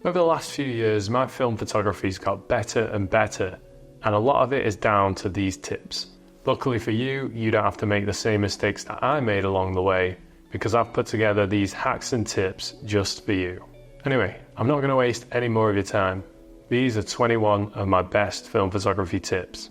Over the last few years, my film photography's got better and better, and a lot of it is down to these tips. Luckily for you, you don't have to make the same mistakes that I made along the way, because I've put together these hacks and tips just for you. Anyway, I'm not going to waste any more of your time. These are 21 of my best film photography tips.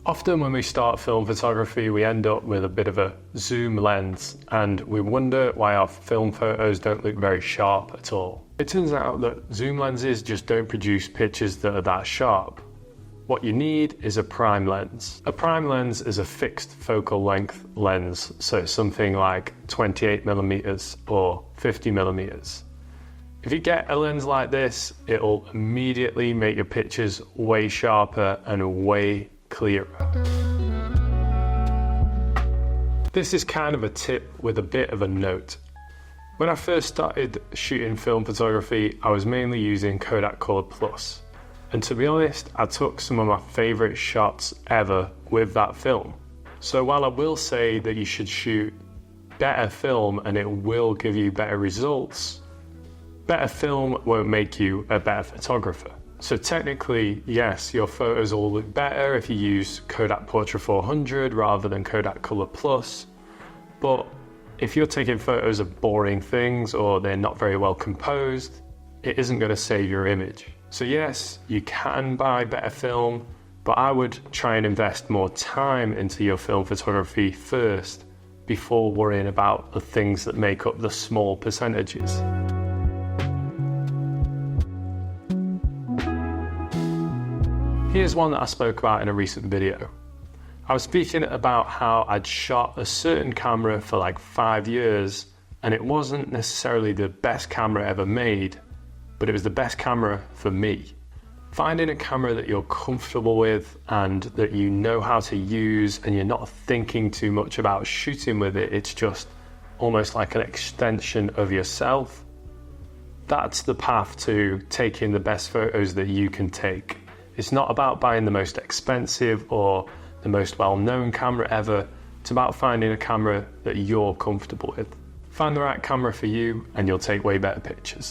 Often when we start film photography, we end up with a bit of a zoom lens and we wonder why our film photos don't look very sharp at all. It turns out that zoom lenses just don't produce pictures that are that sharp. What you need is a prime lens. A prime lens is a fixed focal length lens, so it's something like 28mm or 50mm. If you get a lens like this, it'll immediately make your pictures way sharper and way clearer. This is kind of a tip with a bit of a note. When I first started shooting film photography, I was mainly using Kodak Color Plus. And to be honest, I took some of my favorite shots ever with that film. So while I will say that you should shoot better film and it will give you better results, better film won't make you a better photographer. So technically, yes, your photos will look better if you use Kodak Portra 400 rather than Kodak Color Plus, but if you're taking photos of boring things or they're not very well composed, it isn't going to save your image. So yes, you can buy better film, but I would try and invest more time into your film photography first before worrying about the things that make up the small percentages. Here's one that I spoke about in a recent video. I was speaking about how I'd shot a certain camera for like 5 years and it wasn't necessarily the best camera ever made, but it was the best camera for me. Finding a camera that you're comfortable with and that you know how to use and you're not thinking too much about shooting with it, it's just almost like an extension of yourself. That's the path to taking the best photos that you can take. It's not about buying the most expensive or the most well-known camera ever. It's about finding a camera that you're comfortable with. Find the right camera for you and you'll take way better pictures.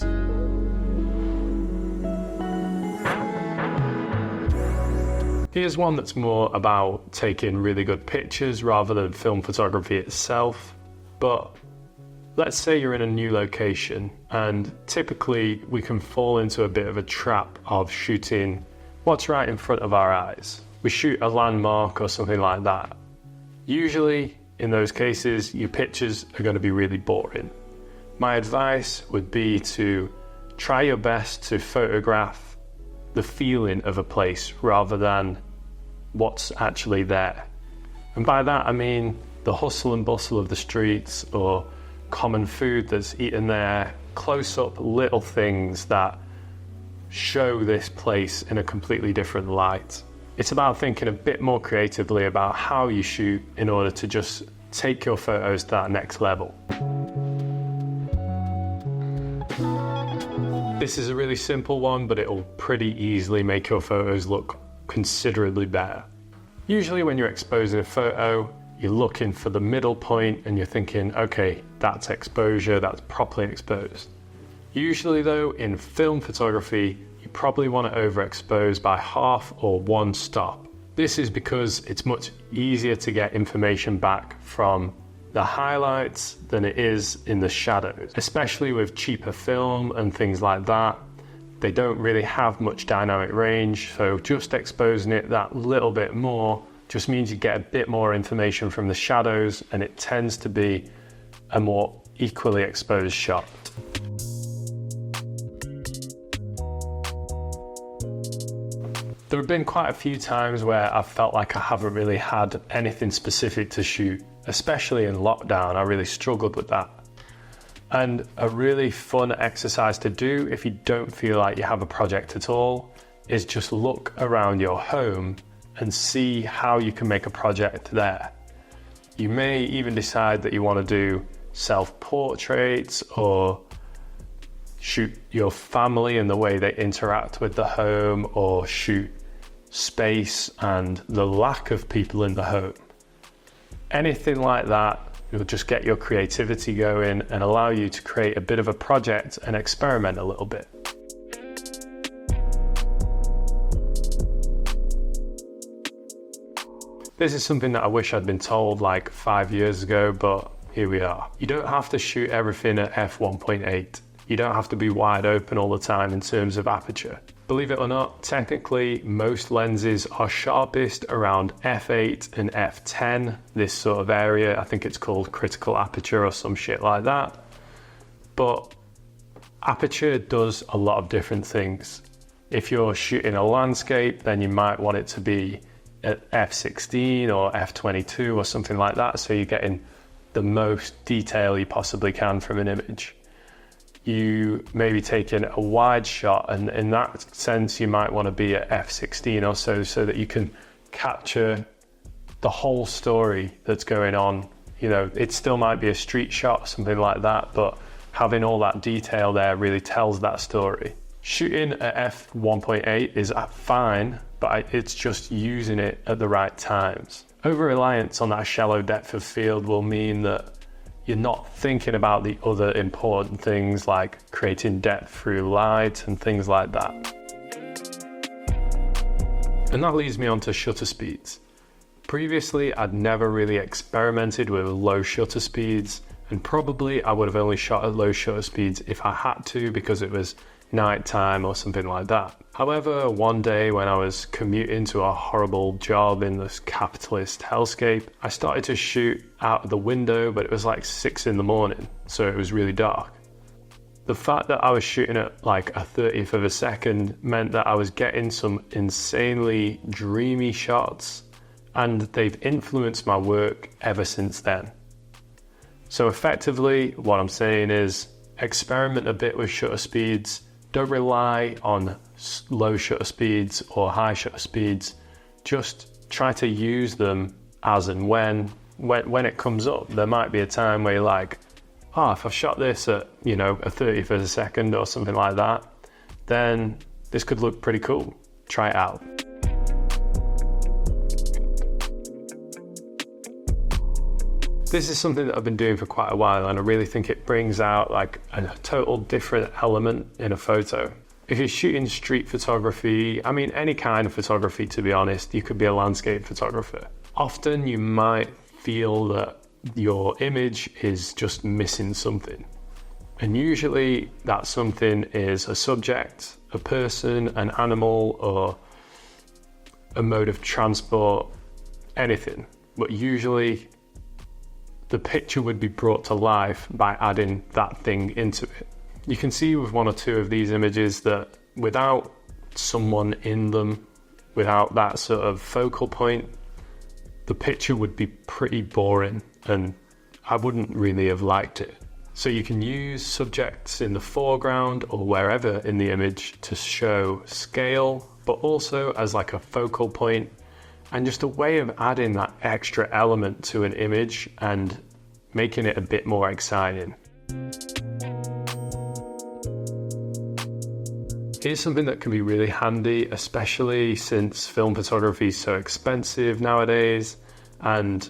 Here's one that's more about taking really good pictures rather than film photography itself. But let's say you're in a new location and typically we can fall into a bit of a trap of shooting what's right in front of our eyes. We shoot a landmark or something like that. Usually, in those cases, your pictures are going to be really boring. My advice would be to try your best to photograph the feeling of a place rather than what's actually there. And by that, I mean the hustle and bustle of the streets or common food that's eaten there, close-up little things that show this place in a completely different light. It's about thinking a bit more creatively about how you shoot in order to just take your photos to that next level. This is a really simple one, but it'll pretty easily make your photos look considerably better. Usually when you're exposing a photo, you're looking for the middle point and you're thinking, okay, that's exposure, that's properly exposed. Usually though, in film photography, you probably want to overexpose by half or one stop. This is because it's much easier to get information back from the highlights than it is in the shadows. Especially with cheaper film and things like that, they don't really have much dynamic range, so just exposing it that little bit more just means you get a bit more information from the shadows and it tends to be a more equally exposed shot. There have been quite a few times where I've felt like I haven't really had anything specific to shoot, especially in lockdown. I really struggled with that. And a really fun exercise to do if you don't feel like you have a project at all is just look around your home and see how you can make a project there. You may even decide that you want to do self-portraits or shoot your family and the way they interact with the home, or shoot space and the lack of people in the home. Anything like that It'll just get your creativity going and allow you to create a bit of a project and experiment a little bit. This is something that I wish I'd been told like 5 years ago, but here we are. You don't have to shoot everything at f1.8. You don't have to be wide open all the time in terms of aperture. Believe it or not, technically most lenses are sharpest around f8 and f10, this sort of area. I think it's called critical aperture or some shit like that. But aperture does a lot of different things. If you're shooting a landscape, then you might want it to be at f16 or f22 or something like that, so you're getting the most detail you possibly can from an image. You may be taking a wide shot, and in that sense you might want to be at f16 or so that you can capture the whole story that's going on. You know, it still might be a street shot or something like that, but having all that detail there really tells that story. Shooting at f1.8 is fine, but it's just using it at the right times. Over-reliance on that shallow depth of field will mean that you're not thinking about the other important things like creating depth through light and things like that. And that leads me on to shutter speeds. Previously, I'd never really experimented with low shutter speeds, and probably I would have only shot at low shutter speeds if I had to because it was night time or something like that. However, one day when I was commuting to a horrible job in this capitalist hellscape, I started to shoot out of the window, but it was like 6 in the morning, so it was really dark. The fact that I was shooting at like a 30th of a second meant that I was getting some insanely dreamy shots, and they've influenced my work ever since then. So effectively, what I'm saying is experiment a bit with shutter speeds. Don't rely on low shutter speeds or high shutter speeds. Just try to use them as and when it comes up. There might be a time where you're like, oh, if I've shot this at, a 30th of a second or something like that, then this could look pretty cool. Try it out. This is something that I've been doing for quite a while, and I really think it brings out like a total different element in a photo. If you're shooting street photography, I mean any kind of photography to be honest, you could be a landscape photographer. Often you might feel that your image is just missing something. And usually that something is a subject, a person, an animal, or a mode of transport, anything. But usually the picture would be brought to life by adding that thing into it. You can see with one or two of these images that without someone in them, without that sort of focal point, the picture would be pretty boring and I wouldn't really have liked it. So you can use subjects in the foreground or wherever in the image to show scale, but also as like a focal point and just a way of adding that extra element to an image and making it a bit more exciting. Here's something that can be really handy, especially since film photography is so expensive nowadays and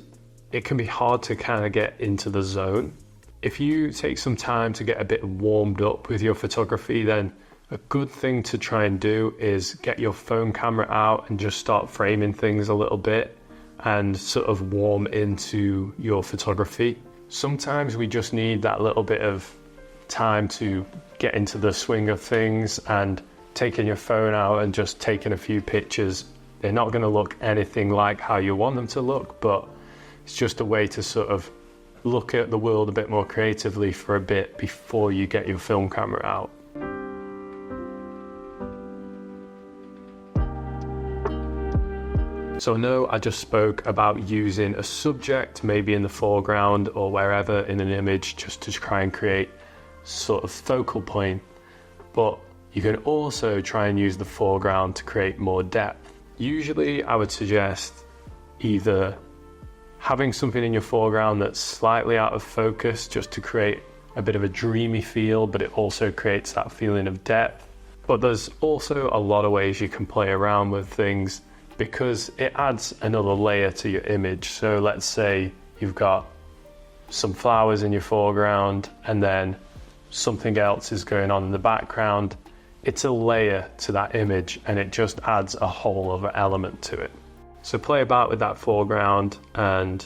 it can be hard to kind of get into the zone. If you take some time to get a bit warmed up with your photography, then a good thing to try and do is get your phone camera out and just start framing things a little bit and sort of warm into your photography. Sometimes we just need that little bit of time to get into the swing of things, and taking your phone out and just taking a few pictures. They're not going to look anything like how you want them to look, but it's just a way to sort of look at the world a bit more creatively for a bit before you get your film camera out. So I know I just spoke about using a subject maybe in the foreground or wherever in an image just to try and create sort of focal point, but you can also try and use the foreground to create more depth. Usually I would suggest either having something in your foreground that's slightly out of focus just to create a bit of a dreamy feel, but it also creates that feeling of depth. But there's also a lot of ways you can play around with things because it adds another layer to your image. So let's say you've got some flowers in your foreground and then something else is going on in the background, it's a layer to that image and it just adds a whole other element to it. So play about with that foreground and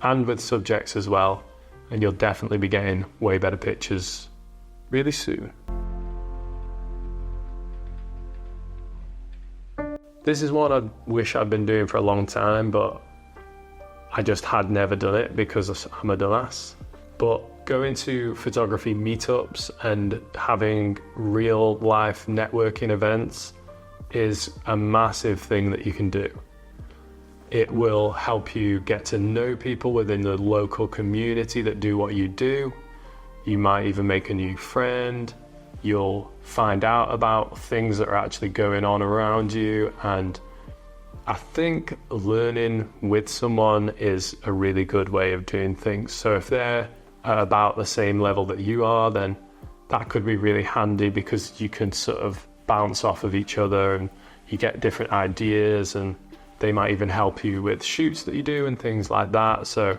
with subjects as well, and you'll definitely be getting way better pictures really soon. This is one I wish I'd been doing for a long time, but I just had never done it because I'm a dumbass. But going to photography meetups and having real life networking events is a massive thing that you can do. It will help you get to know people within the local community that do what you do. You might even make a new friend. You'll find out about things that are actually going on around you. And I think learning with someone is a really good way of doing things. So if they're at about the same level that you are, then that could be really handy because you can sort of bounce off of each other and you get different ideas, and they might even help you with shoots that you do and things like that. So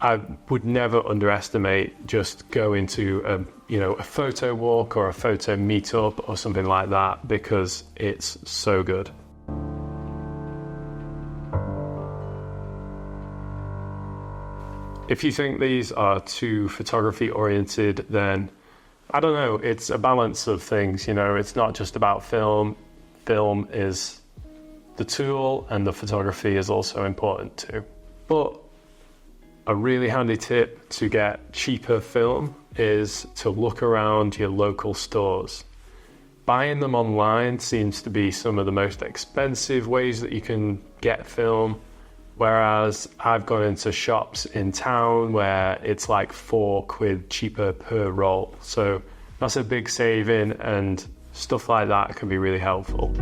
I would never underestimate just going to a photo walk or a photo meetup or something like that, because it's so good. If you think these are too photography oriented, then I don't know, it's a balance of things, it's not just about film. Film is the tool and the photography is also important too. But a really handy tip to get cheaper film is to look around your local stores. Buying them online seems to be some of the most expensive ways that you can get film, whereas I've gone into shops in town where it's like £4 cheaper per roll. So that's a big saving, and stuff like that can be really helpful.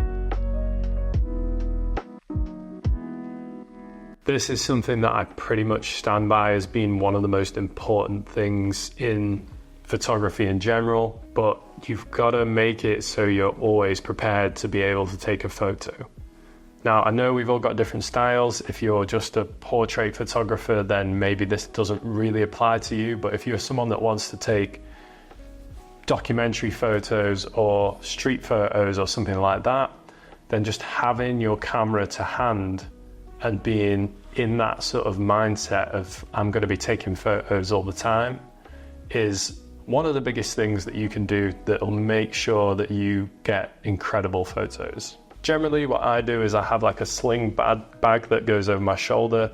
This is something that I pretty much stand by as being one of the most important things in photography in general, but you've got to make it so you're always prepared to be able to take a photo. Now, I know we've all got different styles. If you're just a portrait photographer, then maybe this doesn't really apply to you, but if you're someone that wants to take documentary photos or street photos or something like that, then just having your camera to hand and being in that sort of mindset of I'm going to be taking photos all the time is one of the biggest things that you can do that will make sure that you get incredible photos. Generally what I do is I have like a sling bag that goes over my shoulder,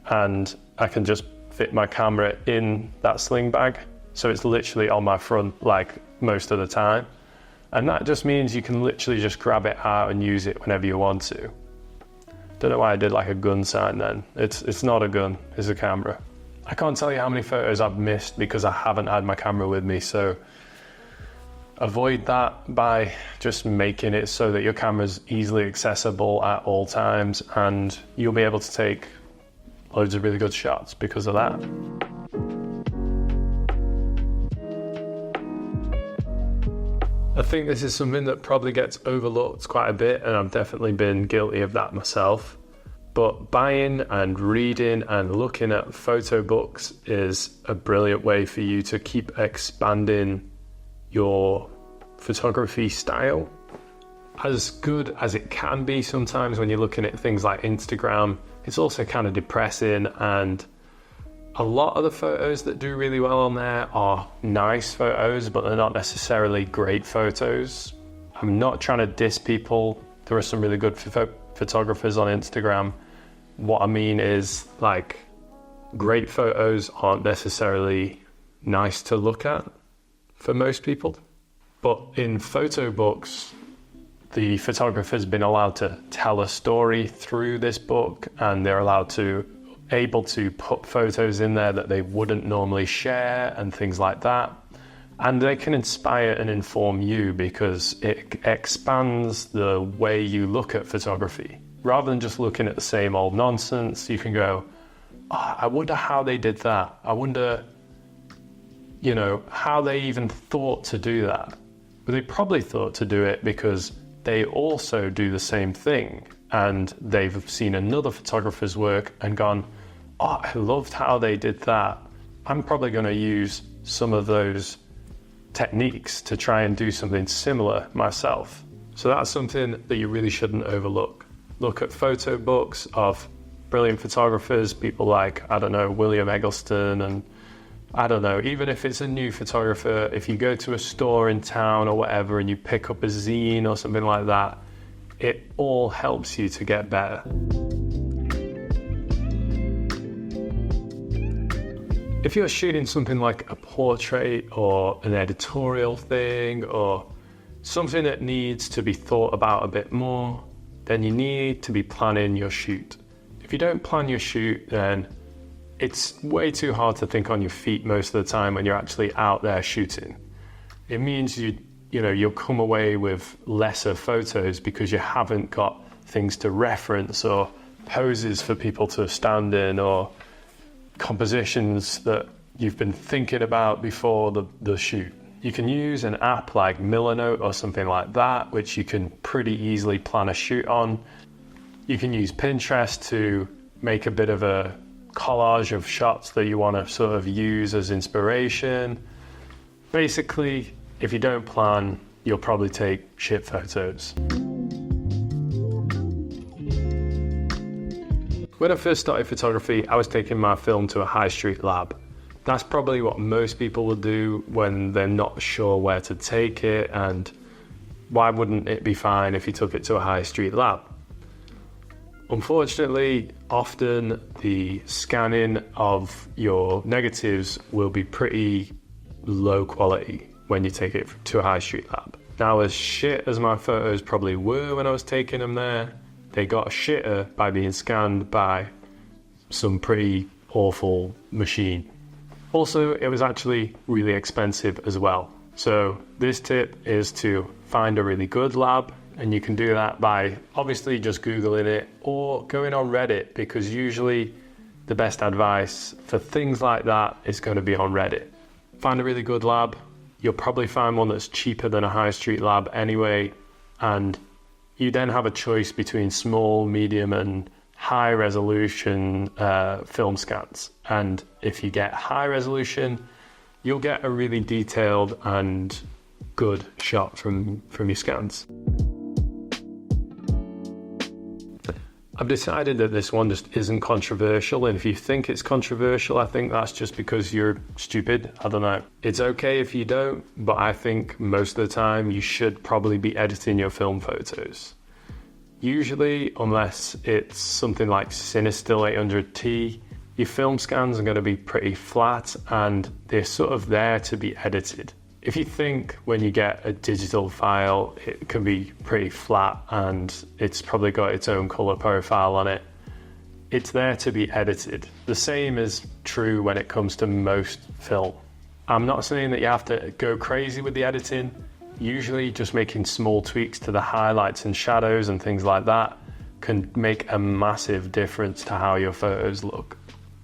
and I can just fit my camera in that sling bag, so it's literally on my front like most of the time, and that just means you can literally just grab it out and use it whenever you want to. Don't know why I did like a gun sign then. It's not a gun, it's a camera. I can't tell you how many photos I've missed because I haven't had my camera with me, so avoid that by just making it so that your camera's easily accessible at all times, and you'll be able to take loads of really good shots because of that. I think this is something that probably gets overlooked quite a bit, and I've definitely been guilty of that myself. But buying and reading and looking at photo books is a brilliant way for you to keep expanding your photography style. As good as it can be sometimes when you're looking at things like Instagram, it's also kind of depressing, and a lot of the photos that do really well on there are nice photos, but they're not necessarily great photos. I'm not trying to diss people. There are some really good photographers on Instagram. What I mean is, like, great photos aren't necessarily nice to look at for most people. But in photo books, the photographer's been allowed to tell a story through this book, and they're able to put photos in there that they wouldn't normally share and things like that. And they can inspire and inform you because it expands the way you look at photography. Rather than just looking at the same old nonsense, you can go, oh, I wonder how they did that. I wonder, how they even thought to do that. But they probably thought to do it because they also do the same thing, and they've seen another photographer's work and gone, oh, I loved how they did that. I'm probably going to use some of those techniques to try and do something similar myself. So that's something that you really shouldn't overlook. Look at photo books of brilliant photographers, people like, William Eggleston, and even if it's a new photographer, if you go to a store in town or whatever and you pick up a zine or something like that, it all helps you to get better. If you're shooting something like a portrait or an editorial thing or something that needs to be thought about a bit more, then you need to be planning your shoot. If you don't plan your shoot, then it's way too hard to think on your feet most of the time when you're actually out there shooting. It means you'll come away with lesser photos because you haven't got things to reference or poses for people to stand in or compositions that you've been thinking about before the shoot. You can use an app like Milanote or something like that, which you can pretty easily plan a shoot on. You can use Pinterest to make a bit of a collage of shots that you want to sort of use as inspiration. Basically, if you don't plan, you'll probably take shit photos. When I first started photography, I was taking my film to a high street lab. That's probably what most people will do when they're not sure where to take it, and why wouldn't it be fine if you took it to a high street lab? Unfortunately, often the scanning of your negatives will be pretty low quality when you take it to a high street lab. Now, as shit as my photos probably were when I was taking them there, they got shitter by being scanned by some pretty awful machine. Also, it was actually really expensive as well. So this tip is to find a really good lab, and you can do that by obviously just Googling it or going on Reddit, because usually the best advice for things like that is going to be on Reddit. Find a really good lab. You'll probably find one that's cheaper than a high street lab anyway, and you then have a choice between small, medium, and high resolution film scans. And if you get high resolution, you'll get a really detailed and good shot from your scans. I've decided that this one just isn't controversial, and if you think it's controversial, I think that's just because you're stupid. I don't know. It's okay if you don't, but I think most of the time you should probably be editing your film photos. Usually, unless it's something like Cinestill 800T, your film scans are going to be pretty flat and they're sort of there to be edited. If you think when you get a digital file, it can be pretty flat and it's probably got its own color profile on it, it's there to be edited. The same is true when it comes to most film. I'm not saying that you have to go crazy with the editing. Usually just making small tweaks to the highlights and shadows and things like that can make a massive difference to how your photos look.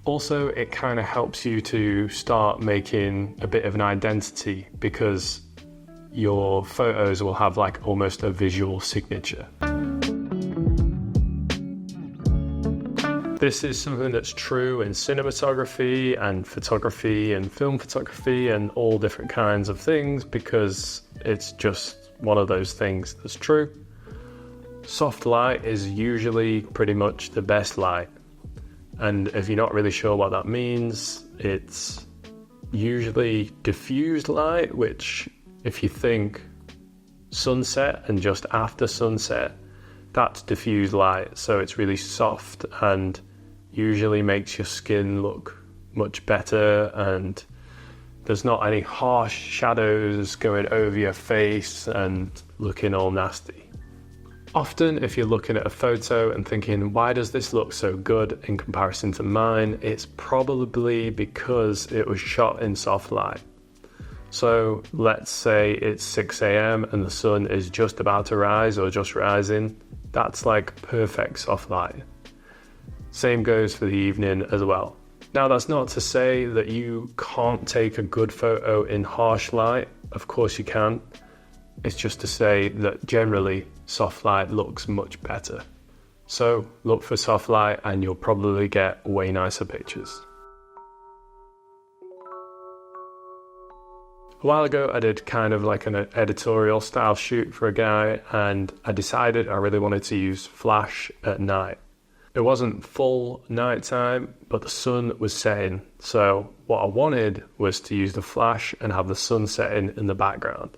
Also, it kind of helps you to start making a bit of an identity, because your photos will have like almost a visual signature. This is something that's true in cinematography and photography and film photography and all different kinds of things, because it's just one of those things that's true. Soft light is usually pretty much the best light. And if you're not really sure what that means, it's usually diffused light, which if you think sunset and just after sunset, that's diffused light. So it's really soft and usually makes your skin look much better, and there's not any harsh shadows going over your face and looking all nasty. Often, if you're looking at a photo and thinking, why does this look so good in comparison to mine? It's probably because it was shot in soft light. So let's say it's 6 a.m. and the sun is just about to rise or just rising. That's like perfect soft light. Same goes for the evening as well. Now, that's not to say that you can't take a good photo in harsh light. Of course you can. It's just to say that generally soft light looks much better. So look for soft light and you'll probably get way nicer pictures. A while ago I did kind of like an editorial style shoot for a guy, and I decided I really wanted to use flash at night. It wasn't full nighttime, but the sun was setting, so what I wanted was to use the flash and have the sun setting in the background.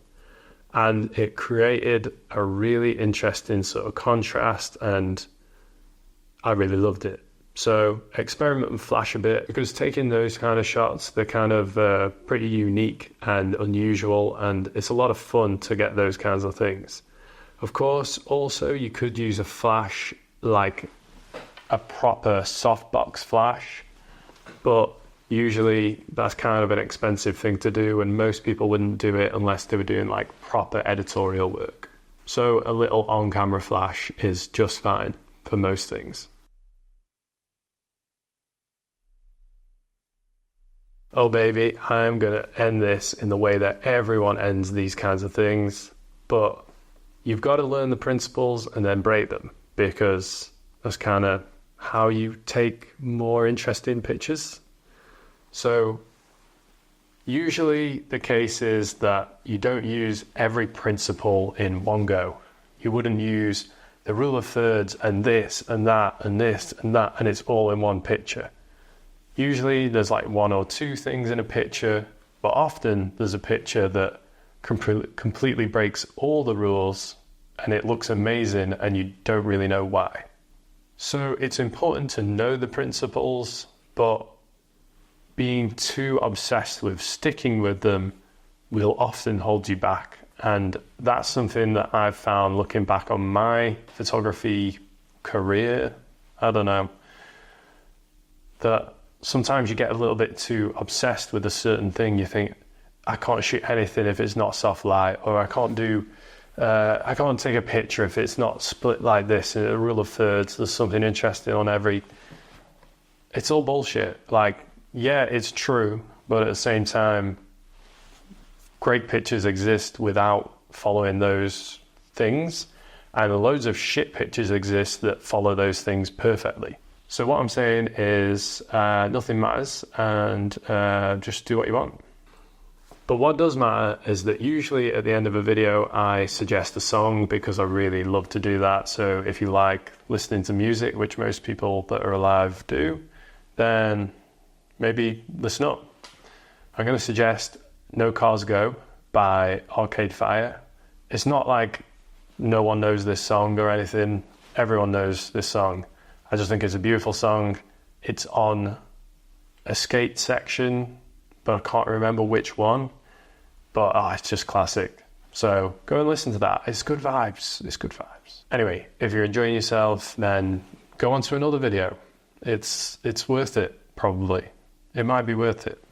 And it created a really interesting sort of contrast, and I really loved it. So experiment with flash a bit, because taking those kind of shots, they're kind of pretty unique and unusual, and it's a lot of fun to get those kinds of things. Of course, also you could use a flash like a proper softbox flash, but usually that's kind of an expensive thing to do, and most people wouldn't do it unless they were doing like proper editorial work. So a little on-camera flash is just fine for most things. Oh baby, I'm gonna end this in the way that everyone ends these kinds of things, but you've got to learn the principles and then break them, because that's kind of how you take more interesting pictures. So usually the case is that you don't use every principle in one go. You wouldn't use the rule of thirds and this and that and this and that, and it's all in one picture. Usually there's like one or two things in a picture, but often there's a picture that completely breaks all the rules and it looks amazing and you don't really know why. So it's important to know the principles, but being too obsessed with sticking with them will often hold you back. And that's something that I've found looking back on my photography career. I don't know, that sometimes you get a little bit too obsessed with a certain thing. You think, I can't shoot anything if it's not soft light, or I can't take a picture if it's not split like this in a rule of thirds. There's something interesting on every. It's all bullshit. Like, yeah, it's true, but at the same time, great pictures exist without following those things, and loads of shit pictures exist that follow those things perfectly. So what I'm saying is nothing matters, and just do what you want. But what does matter is that usually at the end of a video I suggest a song, because I really love to do that. So if you like listening to music, which most people that are alive do, then maybe listen up. I'm going to suggest No Cars Go by Arcade Fire. It's not like no one knows this song or anything. Everyone knows this song. I just think it's a beautiful song. It's on a skate section, but I can't remember which one. But it's just classic. So go and listen to that. It's good vibes. It's good vibes. Anyway, if you're enjoying yourself, then go on to another video. It's worth it, probably. It might be worth it.